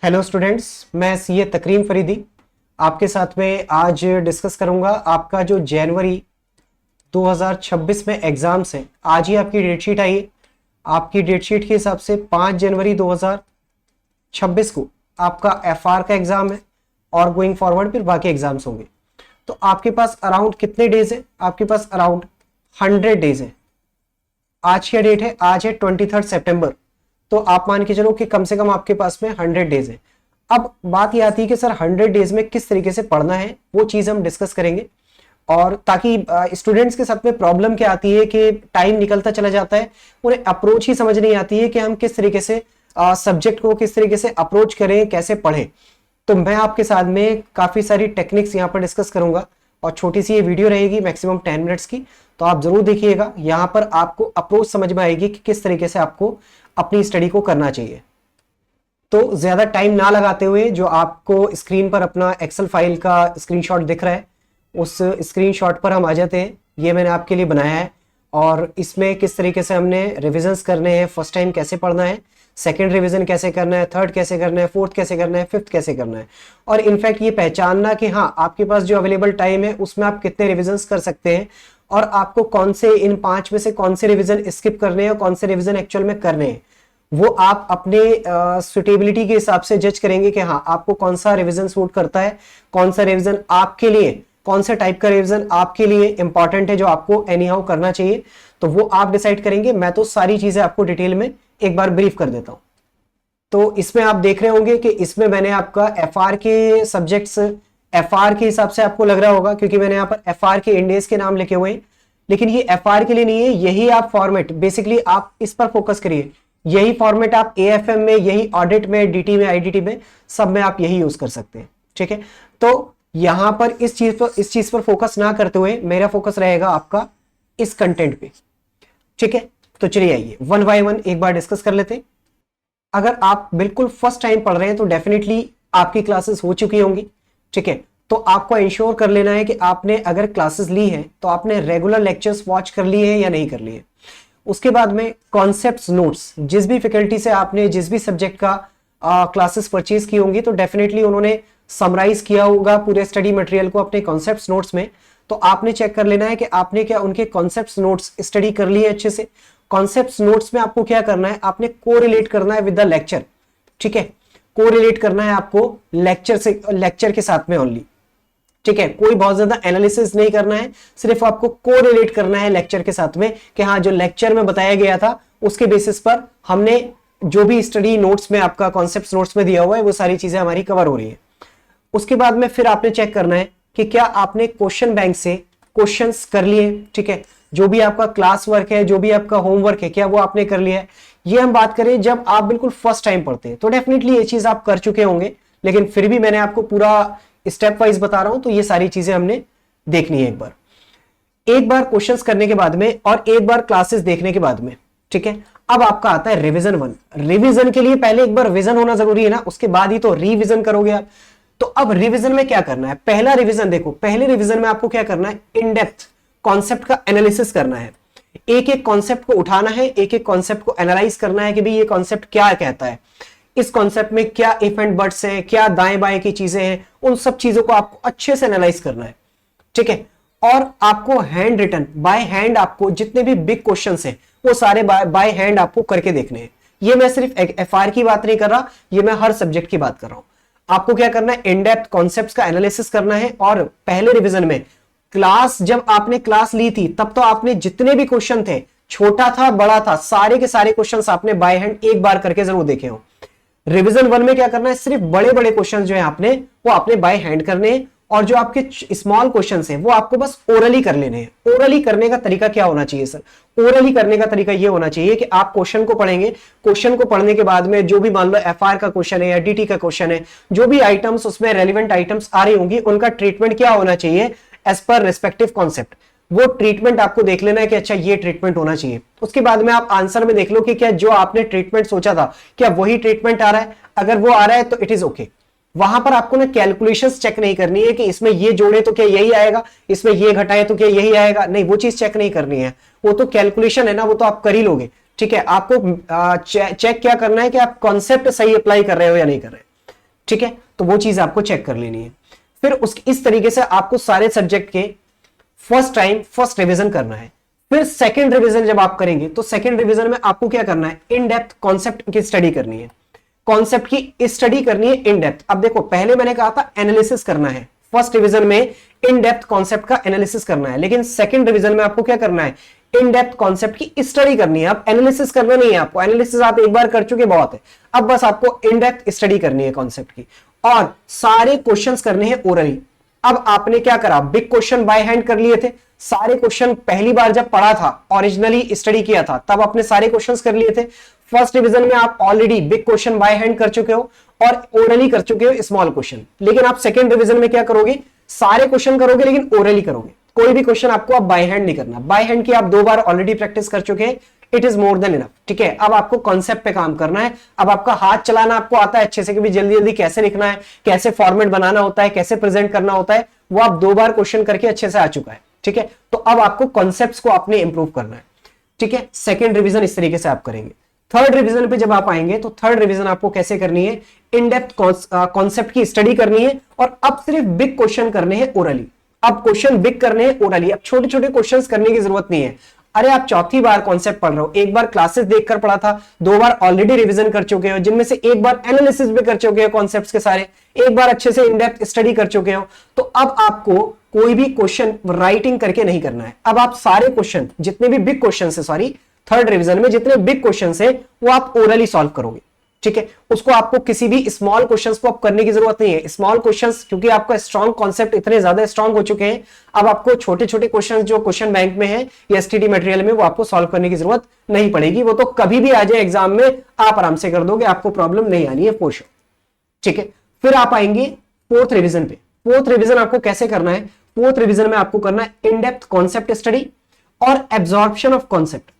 Hello students, मैं CA तकरीम Faridi आपके साथ में आज डिस्कस करूंगा आपका जो जनवरी 2026 में एग्जाम्स है। आज ही आपकी डेट शीट आई है। आपकी डेट शीट के हिसाब से 5 जनवरी 2026 को आपका एफआर का एग्जाम है और गोइंग फॉरवर्ड फिर बाकी एग्जाम्स होंगे। तो आपके पास अराउंड कितने डेज है? आपके पास अराउंड 100 डेज है। आज क्या डेट है? आज है 23 सितंबर। तो आप मान के चलो कि कम से कम आपके पास में 100 डेज है। अब बात ये आती है कि सर 100 डेज में किस तरीके से पढ़ना है, वो चीज हम डिस्कस करेंगे। और ताकि स्टूडेंट्स के साथ में प्रॉब्लम क्या आती है कि टाइम निकलता चला जाता है, उन्हें अप्रोच ही समझ नहीं आती है कि हम किस तरीके से सब्जेक्ट को किस तरीके से अप्रोच करें, कैसे पढ़ें। तो मैं आपके साथ में काफी सारी टेक्निक्स यहाँ पर डिस्कस करूंगा और छोटी सी ये वीडियो रहेगी मैक्सिमम 10 मिनट्स की। तो आप जरूर देखिएगा, यहाँ पर आपको अप्रोच समझ में आएगी कि किस तरीके से आपको अपनी स्टडी को करना चाहिए। तो ज्यादा टाइम ना लगाते हुए जो आपको स्क्रीन पर अपना एक्सेल फाइल का स्क्रीनशॉट दिख रहा है, उस स्क्रीनशॉट पर हम आ जाते हैं। ये मैंने आपके लिए बनाया है और इसमें किस तरीके से हमने रिविजन्स करने हैं, फर्स्ट टाइम कैसे पढ़ना है, सेकंड रिवीजन कैसे करना है, थर्ड कैसे करना है, फोर्थ कैसे करना है, फिफ्थ कैसे करना है। और इनफैक्ट ये पहचानना कि हाँ आपके पास जो अवेलेबल टाइम है उसमें आप कितने रिविजन्स कर सकते हैं और आपको कौन से इन 5 में से कौन से रिवीजन स्किप करने हैं और कौन से रिवीजन एक्चुअल में करने हैं, वो आप अपने सुटेबिलिटी के हिसाब से जज करेंगे कि हाँ आपको कौन सा रिवीजन सूट करता है, कौन सा रिवीजन आपके लिए, कौन से टाइप का रिवीजन आपके लिए इंपॉर्टेंट है जो आपको एनी हाउ करना चाहिए। तो वो आप डिसाइड करेंगे। मैं तो सारी चीजें आपको डिटेल में एक बार ब्रीफ कर देता हूं। तो इसमें आप देख रहे होंगे कि इसमें मैंने आपका एफआर के सब्जेक्ट्स एफआर के हिसाब से आपको लग रहा होगा क्योंकि मैंने यहाँ पर एफआर के इंडेज के नाम लिखे हुए हैं, लेकिन ये एफआर के लिए नहीं है। यही आप फॉर्मेट बेसिकली आप इस पर फोकस करिए। यही फॉर्मेट आप एएफएम में, यही ऑडिट में, डीटी में, आईडीटी में, सब में आप यही यूज कर सकते हैं। ठीक है, तो यहां पर इस चीज पर फोकस ना करते हुए मेरा फोकस रहेगा आपका इस कंटेंट पे। ठीक है, तो चलिए आइए वन बाय वन एक बार डिस्कस कर लेते हैं। अगर आप बिल्कुल फर्स्ट टाइम पढ़ रहे हैं तो डेफिनेटली आपकी क्लासेस हो चुकी होंगी। ठीक है, तो आपको इंश्योर कर लेना है कि आपने अगर क्लासेस ली है तो आपने रेगुलर लेक्चर्स वॉच कर लिए हैं या नहीं कर लिए। उसके बाद में कॉन्सेप्ट्स नोट्स, जिस भी फैकल्टी से आपने जिस भी सब्जेक्ट का क्लासेस परचेज की होंगी तो डेफिनेटली उन्होंने समराइज किया होगा पूरे स्टडी मटेरियल को अपने कॉन्सेप्ट्स नोट्स में। तो आपने चेक कर लेना है कि आपने क्या उनके कॉन्सेप्ट्स नोट्स स्टडी कर लिए अच्छे से। कॉन्सेप्ट्स नोट्स में आपको क्या करना है, आपने कोरिलेट करना है विद द लेक्चर। ठीक है, कोरिलेट करना है आपको लेक्चर से, लेक्चर के साथ में ओनली। ठीक है, कोई बहुत ज्यादा एनालिसिस नहीं करना है, सिर्फ आपको कोरिलेट करना है लेक्चर के साथ में कि हाँ जो लेक्चर में बताया गया था उसके बेसिस पर हमने जो भी स्टडी नोट्स में आपका कॉन्सेप्ट्स नोट्स में दिया हुआ है वो सारी चीजें हमारी कवर हो रही है। उसके बाद में फिर आपने चेक करना है कि क्या आपने क्वेश्चन बैंक से क्वेश्चंस कर लिए। ठीक है, जो भी आपका क्लास वर्क है, जो भी आपका होमवर्क है, क्या वो आपने कर लिया है। ये हम बात करें जब आप बिल्कुल फर्स्ट टाइम पढ़ते हैं तो डेफिनेटली ये चीज आप कर चुके होंगे, लेकिन फिर भी मैंने आपको पूरा स्टेप वाइज बता रहा हूं तो ये सारी चीजें हमने देखनी है एक बार क्वेश्चंस करने के बाद में और एक बार क्लासेस देखने के बाद में। ठीक है, अब आपका आता है रिवीजन 1। रिवीजन के लिए पहले एक बार रिवीजन होना जरूरी है ना, उसके बाद ही तो रिवीजन करोगे आप। तो अब रिवीजन में क्या करना है? पहला रिवीजन देखो, पहले रिवीजन में आपको क्या करना है, इन डेप्थ कॉन्सेप्ट का एनालिसिस करना है। एक एक कॉन्सेप्ट को उठाना है, एक एक कॉन्सेप्ट को एनालाइज करना है कि भाई ये कॉन्सेप्ट क्या कहता है, इस कॉन्सेप्ट में क्या इफ एंड बट्स हैं, क्या दाएं बाएं की चीजें हैं, उन सब चीजों को आपको अच्छे से एनालाइज करना है। ठीक है, और आपको हैंड रिटन बाय हैंड आपको जितने भी बिग क्वेश्चंस हैं वो सारे बाय हैंड आपको करके देखने हैं। ये मैं सिर्फ एफआर की बात नहीं कर रहा, ये मैं हर सब्जेक्ट की बात कर रहा हूं। आपको क्या करना है, इन डेप्थ कॉन्सेप्ट्स का एनालिसिस करना है। और पहले रिवीजन में क्लास, जब आपने क्लास ली थी तब तो आपने जितने भी क्वेश्चन थे, छोटा था बड़ा था, सारे के सारे क्वेश्चंस आपने बाय हैंड एक बार करके जरूर देखे हो। रिवीजन 1 में क्या करना है, सिर्फ बड़े बड़े क्वेश्चन जो है आपने वो आपने बाय हैंड करने हैं और जो आपके स्मॉल क्वेश्चन हैं वो आपको बस ओरली कर लेने हैं। ओरली करने का तरीका क्या होना चाहिए सर? ओरली करने का तरीका ये होना चाहिए कि आप क्वेश्चन को पढ़ेंगे, क्वेश्चन को पढ़ने के बाद में जो भी मान लो एफआर का क्वेश्चन है या डीटी का क्वेश्चन है, जो भी आइटम्स उसमें रेलिवेंट आइटम्स आ रही होंगी उनका ट्रीटमेंट क्या होना चाहिए एज पर रेस्पेक्टिव कॉन्सेप्ट। वो ट्रीटमेंट आपको देख लेना है कि अच्छा ये ट्रीटमेंट होना चाहिए। उसके बाद में आप आंसर में देख लो कि क्या जो आपने ट्रीटमेंट सोचा था क्या वही ट्रीटमेंट आ रहा है। अगर वो आ रहा है तो इट इज ओके। वहां पर आपको ना कैलकुलेशंस चेक नहीं करनी है कि इसमें ये जोड़े तो क्या यही आएगा, इसमें ये घटाए तो क्या यही आएगा, नहीं वो चीज चेक नहीं करनी है। वो तो कैलकुलेशन है ना, वो तो आप कर ही लोगे। ठीक है, आपको चेक क्या करना है कि आप कॉन्सेप्ट सही अप्लाई कर रहे हो या नहीं कर रहे। ठीक है, तो वो चीज आपको चेक कर लेनी है। फिर इस तरीके से आपको सारे सब्जेक्ट के फर्स्ट रिवीजन करना है। फिर सेकंड रिवीजन जब आप करेंगे तो सेकंड रिवीजन में आपको क्या करना है, इन डेप्थ कॉन्सेप्ट की स्टडी करनी है, कॉन्सेप्ट की स्टडी करनी है इन डेप्थ। अब देखो पहले मैंने कहा था एनालिसिस करना है, फर्स्ट रिवीजन में इन डेप्थ कॉन्सेप्ट का एनालिसिस करना है, लेकिन सेकंड रिवीजन में आपको क्या करना है, इन डेप्थ कॉन्सेप्ट की स्टडी करनी है। अब एनालिसिस करना नहीं है आपको, एनालिसिस आप एक बार कर चुके बहुत है, अब बस आपको इन डेप्थ स्टडी करनी है कॉन्सेप्ट की, और सारे क्वेश्चंस करने हैं ओरली। अब आपने क्या करा, बिग क्वेश्चन बाय हैंड कर लिए थे, सारे क्वेश्चन पहली बार जब पढ़ा था, ओरिजिनली स्टडी किया था, तब आपने सारे क्वेश्चंस कर लिए थे। फर्स्ट रिवीजन में आप already big question by hand कर चुके हो और ओरली कर चुके हो स्मॉल क्वेश्चन, लेकिन आप सेकंड रिवीजन में क्या करोगे, सारे क्वेश्चन करोगे लेकिन ओरली करोगे, कोई भी क्वेश्चन आपको अब बाय हैंड नहीं करना। बाय हैंड की आप 2 बार ऑलरेडी प्रैक्टिस कर चुके हैं, it is more than enough. ठीक है, अब आपको कॉन्सेप्ट पे काम करना है, अब आपका हाथ चलाना आपको आता है अच्छे से कि भी जल्दी जल्दी कैसे लिखना है, कैसे फॉर्मेट बनाना होता है, कैसे प्रेजेंट करना होता है, वो आप 2 बार क्वेश्चन करके अच्छे से आ चुका है। ठीक है, तो अब आपको कॉन्सेप्ट्स को आपने इंप्रूव करना है। ठीक है, सेकंड रिवीजन इस तरीके से आप करेंगे। थर्ड रिवीजन पे जब आप आएंगे तो थर्ड रिवीजन आपको कैसे करनी है, इन डेप्थ कॉन्सेप्ट की स्टडी करनी है, और अब सिर्फ बिग क्वेश्चन करने हैं ओरली। अब क्वेश्चन बिग करने हैं ओरली, अब छोटे छोटे क्वेश्चंस करने की जरूरत नहीं है। अरे आप चौथी बार कॉन्सेप्ट पढ़ रहे हो, एक बार क्लासेस देखकर पढ़ा था, 2 बार ऑलरेडी रिवीजन कर चुके हो, जिनमें से एक बार एनालिसिस भी कर चुके हो कॉन्सेप्ट्स के सारे, एक बार अच्छे से इन डेप्थ स्टडी कर चुके हो, तो अब आपको कोई भी क्वेश्चन राइटिंग करके नहीं करना है। अब आप सारे क्वेश्चन जितने भी बिग क्वेश्चन है, सॉरी थर्ड रिवीजन में जितने बिग क्वेश्चन है वो आप ओरली सॉल्व करोगे। ठीक है, उसको आपको किसी भी स्मॉल क्वेश्चंस को आप करने की जरूरत नहीं है। स्मॉल क्वेश्चंस क्योंकि आपका स्ट्रॉन्ग कॉन्सेप्ट इतने ज्यादा स्ट्रॉन्ग हो चुके हैं, अब आपको छोटे छोटे क्वेश्चंस जो क्वेश्चन बैंक में है या एसटीडी मटेरियल में, वो आपको सॉल्व करने की जरूरत नहीं पड़ेगी। वो तो कभी भी आ जाए एग्जाम में, आप आराम से कर दोगे, आपको प्रॉब्लम नहीं आनी है फॉर श्योर। ठीक है, फिर आप आएंगे फोर्थ रिवीजन पे। फोर्थ रिवीजन आपको कैसे करना है, फोर्थ रिवीजन में आपको करना है इन डेप्थ कॉन्सेप्ट स्टडी और एब्जॉर्प्शन ऑफ कॉन्सेप्ट।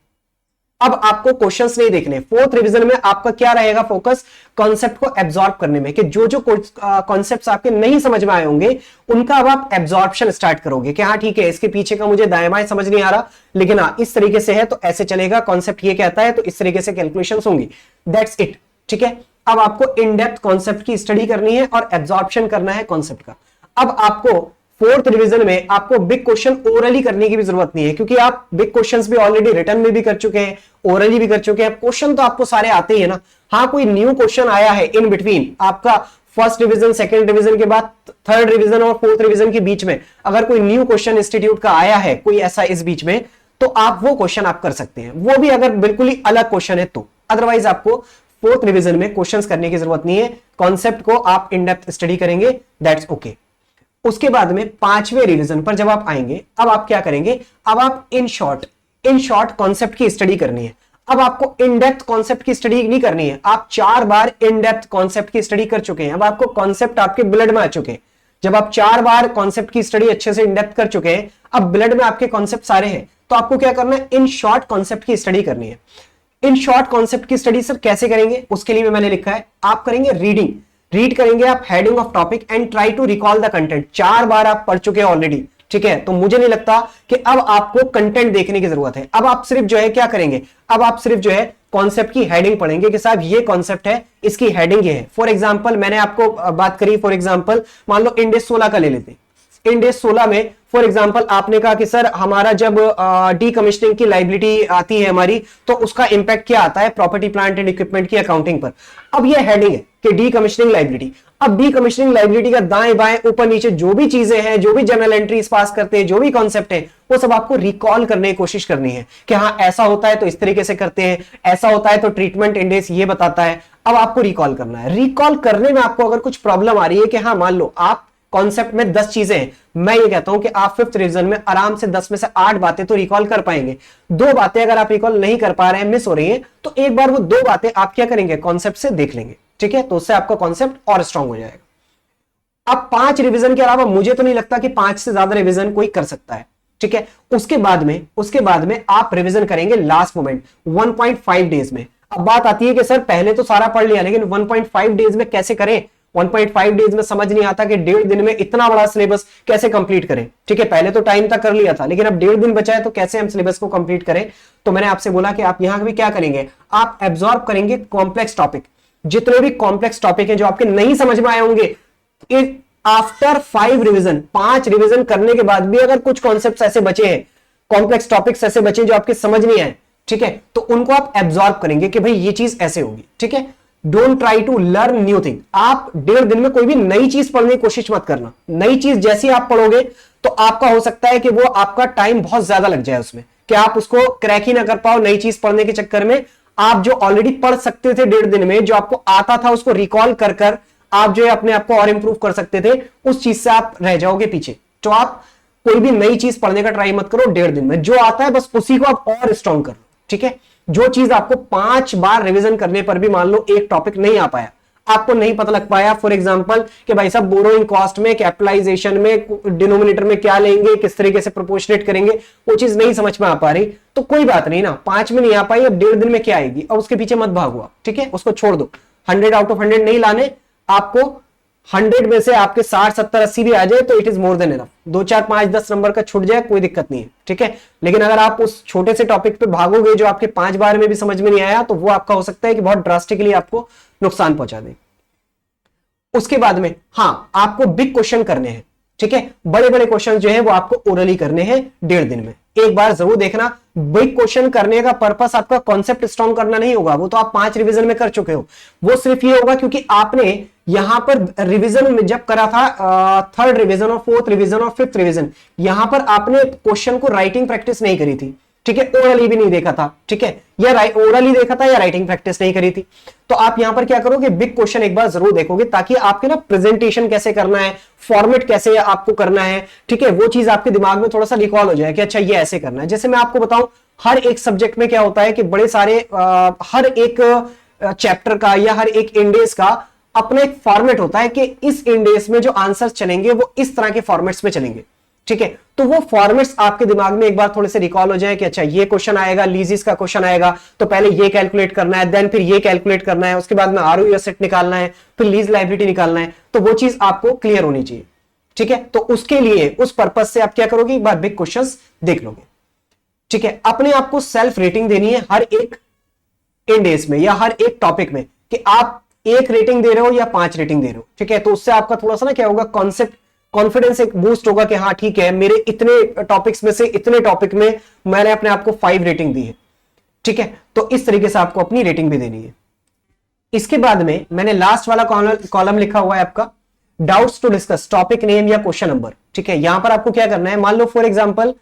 अब आपको क्वेश्चंस नहीं देखने, फोर्थ रिवीजन में आपका क्या रहेगा फोकस, कॉन्सेप्ट को एब्जॉर्ब करने में, कि जो जो कॉन्सेप्ट्स आपके नहीं समझ में आए होंगे उनका अब आप एब्जॉर्प्शन स्टार्ट करोगे, कि हाँ ठीक है इसके पीछे का मुझे दाएं बाएं समझ नहीं आ रहा, लेकिन हाँ इस तरीके से है तो ऐसे चलेगा, कॉन्सेप्ट ये कहता है तो इस तरीके से कैलकुलेशंस होंगी, दैट्स इट। ठीक है, अब आपको इन डेप्थ कॉन्सेप्ट की स्टडी करनी है और एब्जॉर्प्शन करना है कॉन्सेप्ट का। अब आपको फोर्थ रिवीजन में आपको बिग क्वेश्चन ओरली करने की भी जरूरत नहीं है, क्योंकि आप बिग क्वेश्चंस भी ऑलरेडी रिटर्न में भी कर चुके हैं, ओरली भी कर चुके हैं, क्वेश्चन तो आपको सारे आते ही है ना। हाँ कोई न्यू क्वेश्चन आया है इन बिटवीन, आपका फर्स्ट रिवीजन सेकंड रिवीजन के बाद थर्ड रिवीजन और फोर्थ रिवीजन के बीच में अगर कोई न्यू क्वेश्चन इंस्टीट्यूट का आया है कोई ऐसा इस बीच में, तो आप वो क्वेश्चन आप कर सकते हैं, वो भी अगर बिल्कुल ही अलग क्वेश्चन है तो। अदरवाइज आपको फोर्थ रिवीजन में क्वेश्चंस करने की जरूरत नहीं है, कॉन्सेप्ट को आप इन डेप्थ स्टडी करेंगे, दैट्स ओके। उसके बाद में पांचवें रिवीजन पर जब आप आएंगे, अब आप क्या करेंगे, अब आप इन शॉर्ट कॉन्सेप्ट की स्टडी करनी है। अब आपको इन डेप्थ कॉन्सेप्ट की स्टडी नहीं करनी है, आप 4 बार इन डेप्थ कॉन्सेप्ट की स्टडी कर चुके हैं, अब आपको कॉन्सेप्ट आपके ब्लड में आ चुके हैं। जब आप 4 बार कॉन्सेप्ट की स्टडी अच्छे से इन डेप्थ कर चुके हैं, अब ब्लड में आपके कॉन्सेप्ट सारे हैं, तो आपको क्या करना है, इन शॉर्ट कॉन्सेप्ट की स्टडी करनी है। इन शॉर्ट कॉन्सेप्ट की स्टडी सर कैसे करेंगे, उसके लिए मैंने लिखा है, आप करेंगे रीड करेंगे आप heading of topic and try to recall the content. 4 बार आप पढ़ चुके हैं ऑलरेडी, ठीक है, तो मुझे नहीं लगता कि अब आपको कंटेंट देखने की जरूरत है। अब आप सिर्फ जो है क्या करेंगे, अब आप सिर्फ जो है कॉन्सेप्ट की हेडिंग पढ़ेंगे कि साहब ये कॉन्सेप्ट है, इसकी हेडिंग ये है। फॉर एग्जांपल मैंने आपको बात करी, फॉर एग्जांपल मान लो इंडेक्स 16 का ले लेते हैं। इंडेक्स 16 में फॉर एग्जांपल आपने कहा कि सर हमारा जब डीकमिशनिंग की लायबिलिटी आती है हमारी, तो उसका इंपैक्ट क्या आता है प्रॉपर्टी प्लांट एंड इक्विपमेंट की अकाउंटिंग पर। अब ये हेडिंग है कि डीकमिशनिंग लायबिलिटी। अब डीकमिशनिंग लायबिलिटी का दाएं बाएं ऊपर नीचे जो भी चीजें हैं, जो भी जर्नल एंट्रीज पास करते हैं, जो भी कॉन्सेप्ट है, वो सब आपको रिकॉल करने की कोशिश करनी है कि हाँ ऐसा होता है तो इस तरीके से करते हैं, ऐसा होता है तो ट्रीटमेंट इंडेक्स ये बताता है। अब आपको रिकॉल करना है। रिकॉल करने में आपको अगर कुछ प्रॉब्लम आ रही है कि हाँ मान लो आप कॉन्सेप्ट में 10 चीजें हैं, मैं ये कहता हूं कि आप 5th रिवीजन में आराम से 10 में से 8 बातें तो रिकॉल कर पाएंगे। 2 बातें अगर आप रिकॉल नहीं कर पा रहे हैं, मिस हो रही हैं, तो एक बार वो 2 बातें आप क्या करेंगे, कॉन्सेप्ट से देख लेंगे। ठीक है, तो उससे आपका कॉन्सेप्ट और स्ट्रांग हो जाएगा। अब 5 रिवीजन के अलावा मुझे तो नहीं लगता कि 5 से ज्यादा रिवीजन कोई कर सकता है। ठीक है, उसके बाद में आप रिवीजन करेंगे लास्ट मोमेंट 1.5 डेज में। अब बात आती है कि सर पहले तो सारा पढ़ लिया, लेकिन 1.5 डेज में कैसे करें। 1.5 डेज में समझ नहीं आता कि 1.5 दिन में इतना बड़ा सिलेबस कैसे कंप्लीट करें। ठीक है, पहले तो टाइम तक कर लिया था, लेकिन अब 1.5 दिन बचा है, तो कैसे हम सिलेबस को कंप्लीट करें। तो मैंने आपसे बोला कि आप यहां भी क्या करेंगे, आप एब्जॉर्ब करेंगे कॉम्प्लेक्स टॉपिक। जितने भी कॉम्प्लेक्स टॉपिक हैं जो आपके नहीं समझ में आए होंगे, आफ्टर 5 रिवीजन, 5 रिवीजन करने के बाद भी अगर कुछ कॉन्सेप्ट्स ऐसे बचे हैं, कॉम्प्लेक्स टॉपिक्स ऐसे बचे जो आपके समझ नहीं आए, ठीक है, तो उनको आप एब्जॉर्ब करेंगे कि भाई ये चीज ऐसे होगी, ठीक है। Don't try to learn new thing. आप 1.5 दिन में कोई भी नई चीज पढ़ने की कोशिश मत करना। नई चीज जैसी आप पढ़ोगे तो आपका हो सकता है कि वो आपका टाइम बहुत ज्यादा लग जाए उसमें, कि आप उसको क्रैक ही ना कर पाओ नई चीज पढ़ने के चक्कर में। आप जो ऑलरेडी पढ़ सकते थे 1.5 दिन में, जो आपको आता था उसको रिकॉल कर कर आप जो है अपने आप को और इंप्रूव कर सकते थे, उस चीज से आप रह जाओगे पीछे। तो आप कोई भी नई चीज पढ़ने का ट्राई मत करो 1.5 दिन में। जो आता है बस उसी को आप और स्ट्रॉन्ग करो, ठीक है। जो चीज आपको 5 बार रिवीजन करने पर भी मान लो एक टॉपिक नहीं आ पाया, आपको नहीं पता लग पाया, फॉर एग्जांपल कि भाई साहब बोरोइंग कॉस्ट में, कैपिटलाइजेशन में, डिनोमिनेटर में क्या लेंगे, किस तरीके से प्रोपोर्शनेट करेंगे, वो चीज नहीं समझ में आ पा रही, तो कोई बात नहीं ना, 5 में नहीं आ पाई, अब 1.5 दिन में क्या आएगी, और उसके पीछे मत भागो, ठीक है, उसको छोड़ दो। 100 आउट ऑफ 100 नहीं लाने, आपको 100 में से आपके 60, 70, 80 भी आ जाए तो it is more than enough. 2, 4, 5, 10 number का छूट जाए कोई दिक्कत नहीं है, ठीक है। लेकिन अगर आप उस छोटे से टॉपिक पे भागोगे जो आपके 5 बार में भी समझ में नहीं आया, तो वो आपका हो सकता है कि बहुत ड्रास्टिकली आपको नुकसान पहुंचा दे। उसके बाद में हां, आपको बिग क्वेश्चन करने हैं, ठीक है। बड़े बड़े क्वेश्चन जो है वो आपको ओरली करने हैं 1.5 दिन में। एक बार जरूर देखना, बिग क्वेश्चन करने का पर्पस आपका कॉन्सेप्ट स्ट्रॉन्ग करना नहीं होगा, वो तो आप 5 रिवीजन में कर चुके हो। वो सिर्फ ये होगा क्योंकि आपने यहां पर रिवीजन में जब करा था 3rd रिवीजन और 4th रिवीजन और 5th रिवीजन, यहां पर आपने क्वेश्चन को राइटिंग प्रैक्टिस नहीं करी थी, ठीक है, ओरली भी नहीं देखा था, ठीक है, या ओरली देखा था या राइटिंग प्रैक्टिस नहीं करी थी। तो आप यहां पर क्या करोगे, बिग क्वेश्चन एक बार जरूर देखोगे, ताकि आपके ना प्रेजेंटेशन कैसे करना है, फॉर्मेट कैसे आपको करना है, ठीक है, वो चीज आपके दिमाग में थोड़ा सा रिकॉल हो जाए कि अच्छा ये ऐसे करना है। जैसे मैं आपको बताऊं, हर एक सब्जेक्ट में क्या होता है कि बड़े सारे हर एक चैप्टर का या हर एक इंडेस का अपना एक फॉर्मेट होता है कि इस इंडेस में जो आंसर चलेंगे वो इस तरह के फॉर्मेट्स में चलेंगे, ठीक है। तो वो फॉर्मेट्स आपके दिमाग में एक बार थोड़े से रिकॉल हो जाए कि अच्छा ये क्वेश्चन आएगा, लीजिस का क्वेश्चन आएगा, तो पहले ये कैलकुलेट करना है, देन फिर ये कैलकुलेट करना है, उसके बाद में आरओई सेट निकालना है, फिर लीज लायबिलिटी निकालना है, तो वो चीज आपको क्लियर होनी चाहिए, ठीक है। तो उसके लिए, उस पर्पज से आप क्या करोगे, एक बार बिग क्वेश्चंस देख लोगे, ठीक है। अपने आप को सेल्फ रेटिंग देनी है हर एक इंडेस में या हर एक टॉपिक में, कि आप 1 रेटिंग दे रहे हो या 5 रेटिंग दे रहे हो, ठीक है। तो उससे आपका थोड़ा सा ना क्या होगा, कॉन्सेप्ट कॉन्फिडेंस एक बूस्ट होगा कि हाँ ठीक है, मेरे इतने टॉपिक्स में से इतने टॉपिक में मैंने अपने आप को 5 रेटिंग दी है, ठीक है। तो इस तरीके से आपको अपनी रेटिंग भी देनी है। इसके बाद में मैंने लास्ट वाला कॉलम लिखा हुआ है आपका doubts to discuss, topic name या क्वेश्चन नंबर, ठीक है। यहां पर आपको क्या करना है, मान लो फॉर एग्जांपल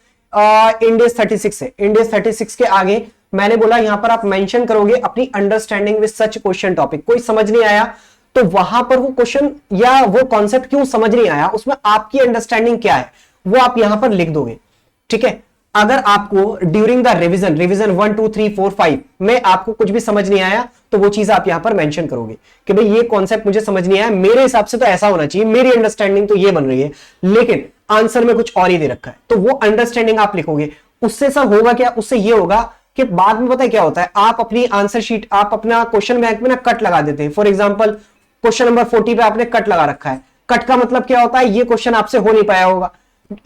इंडेस 36 है, इंडेस 36 के आगे मैंने बोला यहां पर आप मेंशन करोगे अपनी understanding with such question topic. कोई समझ नहीं आया तो वहां पर वो क्वेश्चन या वो कॉन्सेप्ट क्यों समझ नहीं आया, उसमें आपकी अंडरस्टैंडिंग क्या है, वो आप यहां पर लिख दोगे, ठीक है। अगर आपको ड्यूरिंग द रिवीजन 1, 2, 3, 4, 5 में आपको कुछ भी समझ नहीं आया, तो वो चीज आप यहां पर मेंशन करोगे कि भाई ये कॉन्सेप्ट मुझे समझ नहीं आया, मेरे हिसाब से तो ऐसा होना चाहिए, मेरी अंडरस्टैंडिंग तो ये बन रही है, लेकिन आंसर में कुछ और ही दे रखा है, तो वो अंडरस्टैंडिंग आप लिखोगे। उससे सब होगा क्या, उससे ये होगा कि बाद में पता है क्या होता है, आप अपनी आंसर शीट, आप अपना क्वेश्चन बैंक में ना कट लगा देते हैं। फॉर एग्जांपल क्वेश्चन नंबर 40 पे आपने कट लगा रखा है। कट का मतलब क्या होता है, ये क्वेश्चन आपसे हो नहीं पाया होगा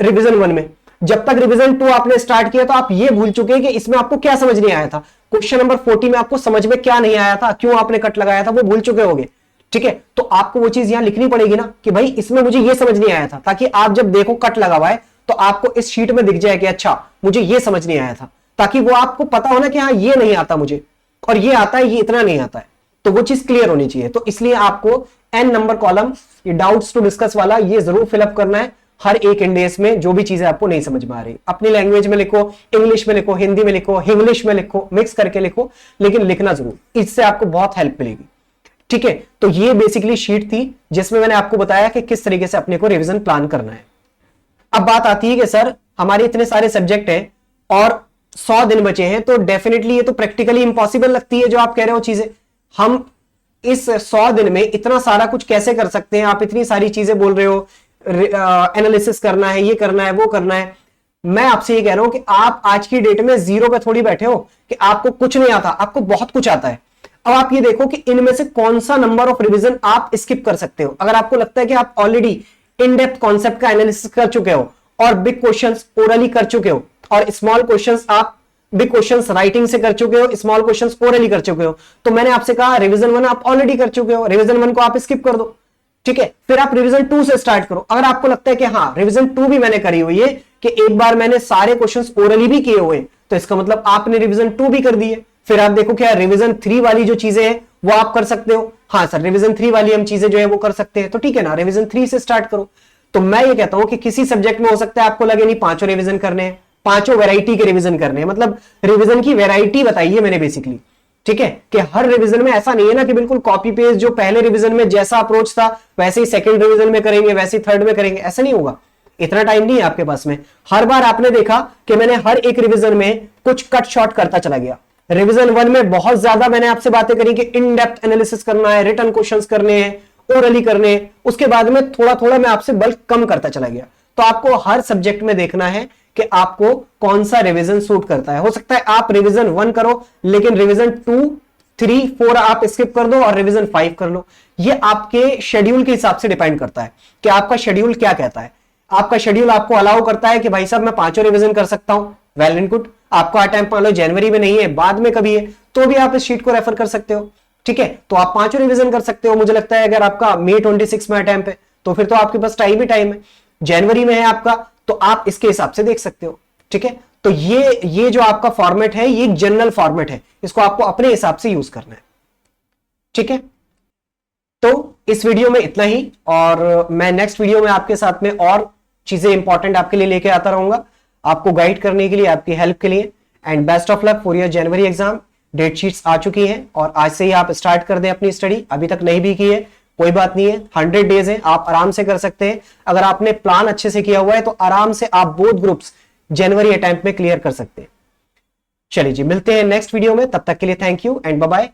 रिवीजन 1 में, जब तक रिवीजन 2 आपने स्टार्ट किया तो आप ये भूल चुके हैं कि इसमें आपको क्या समझ नहीं आया था, क्वेश्चन नंबर 40 में आपको समझ में क्या नहीं आया था, क्यों आपने कट लगाया था, वो भूल चुके होंगे, ठीक है। तो आपको वो चीज यहां लिखनी पड़ेगी ना कि भाई इसमें मुझे ये समझ नहीं आया था, ताकि आप जब देखो कट लगा हुआ है तो आपको इस शीट में दिख जाए कि अच्छा मुझे ये समझ नहीं आया था, ताकि वो आपको पता हो ना कि हाँ ये नहीं आता मुझे, और ये आता है, ये इतना नहीं आता है, तो वो चीज क्लियर होनी चाहिए। तो इसलिए आपको n नंबर कॉलम, ये डाउट्स टू डिस्कस वाला, ये जरूर फिलअप करना है हर एक इंडेस में। जो भी चीजें आपको नहीं समझ में आ रही, अपनी लैंग्वेज में लिखो, इंग्लिश में लिखो, हिंदी में लिखो, इंग्लिश में लिखो, मिक्स करके लिखो, लेकिन लिखना जरूर, इससे आपको बहुत हेल्प मिलेगी, ठीक है। तो ये बेसिकली शीट थी जिसमें मैंने आपको बताया कि किस तरीके से अपने को रिवीजन प्लान करना है। अब बात आती है कि सर हमारे इतने सारे सब्जेक्ट हैं और 100 दिन बचे हैं, तो डेफिनेटली ये तो प्रैक्टिकली इंपॉसिबल लगती है जो आप कह रहे हो चीजें। हम इस 100 दिन में इतना सारा कुछ कैसे कर सकते हैं, आप इतनी सारी चीजें बोल रहे हो, एनालिसिस करना है, ये करना है, वो करना है। मैं आपसे ये कह रहा हूं कि आप आज की डेट में 0 पे थोड़ी बैठे हो कि आपको कुछ नहीं आता, आपको बहुत कुछ आता है। अब आप ये देखो कि इनमें से कौन सा नंबर ऑफ रिवीजन आप स्किप कर सकते हो। अगर आपको लगता है कि आप ऑलरेडी इन डेप्थ कॉन्सेप्ट का एनालिसिस कर चुके हो और बिग क्वेश्चंस ओरली कर चुके हो और स्मॉल क्वेश्चंस आप बिग क्वेश्चंस राइटिंग से कर चुके हो, स्मॉल क्वेश्चंस ओरली कर चुके हो। तो मैंने आपसे कहा रिवीजन 1 आप ऑलरेडी कर चुके हो, रिवीजन 1 को आप स्किप कर दो, ठीक है। फिर आप रिवीजन 2 से स्टार्ट करो। अगर आपको लगता है कि हाँ रिवीजन 2 भी मैंने करी हुई है, कि एक बार मैंने सारे क्वेश्चंस ओरली भी किए हुए, तो इसका मतलब आपने रिवीजन 2 भी कर दी है। फिर आप देखो क्या रिवीजन 3 वाली जो चीजें हैं वो आप कर सकते हो। हाँ सर रिवीजन 3 वाली हम चीजें जो है वो कर सकते हैं, तो ठीक है ना, रिवीजन 3 से स्टार्ट करो। तो मैं ये कहता हूं कि किसी सब्जेक्ट में हो सकता है आपको लगे नहीं पांचों रिवीजन करने हैं, पांचों वैरायटी के रिवीजन करने हैं, मतलब रिवीजन की वैरायटी बताई है मैंने बेसिकली, ठीक है। कि हर रिवीजन में ऐसा नहीं है ना कि बिल्कुल कॉपी पेस्ट जो पहले रिवीजन में जैसा अप्रोच था वैसे ही सेकंड रिवीजन में करेंगे, वैसे ही थर्ड में करेंगे, ऐसा नहीं होगा। इतना टाइम नहीं है आपके पास में। हर बार आपने देखा कि मैंने हर एक रिवीजन में कुछ कट शॉर्ट करता चला गया। रिवीजन 1 में बहुत ज्यादा मैंने आपसे बातें करी कि इन डेप्थ एनालिसिस करना है, रिटन क्वेश्चंस करने हैं, ओरली करने हैं। उसके बाद में थोड़ा थोड़ा मैं आपसे बल्क कम करता चला गया। तो आपको हर सब्जेक्ट में देखना है कि आपको कौन सा रिवीजन सूट करता है। हो सकता है आप रिवीजन 1 करो लेकिन रिवीजन 2, 3, 4 आप स्किप कर दो और रिवीजन 5 कर लो। ये आपके शेड्यूल के हिसाब से डिपेंड करता है कि आपका शेड्यूल क्या कहता है। आपका शेड्यूल आपको अलाउ करता है कि भाई साहब मैं पांचों रिवीजन कर सकता हूं, वेल एंड गुड। आपका टाइम मान लो जनवरी में नहीं है, बाद में कभी है, तो भी आप इस शीट को रेफर कर सकते हो, ठीक है। तो आप पांचों रिवीजन कर सकते हो। मुझे लगता है अगर आपका मई 26 में अटेम्प्ट है तो फिर तो आपके पास टाइम ही टाइम है। जनवरी में है आपका तो आप इसके हिसाब से देख सकते हो, ठीक है। तो ये जो आपका फॉर्मेट है ये एक जनरल फॉर्मेट है, इसको आपको अपने हिसाब से यूज करना है, ठीक है। तो इस वीडियो में इतना ही, और मैं नेक्स्ट वीडियो में आपके साथ में और चीजें इंपॉर्टेंट आपके लिए लेके आता रहूंगा, आपको गाइड करने के लिए, आपकी हेल्प के लिए। And best of luck for your January exam. Date sheets आ चुकी हैं और आज से ही आप स्टार्ट कर दें अपनी स्टडी। अभी तक नहीं भी की है कोई बात नहीं है, 100 डेज है, आप आराम से कर सकते हैं। अगर आपने प्लान अच्छे से किया हुआ है तो आराम से आप बोथ ग्रुप्स जनवरी अटेम्प्ट में क्लियर कर सकते हैं। चलिए जी, मिलते हैं नेक्स्ट वीडियो में, तब तक के लिए thank you and bye bye.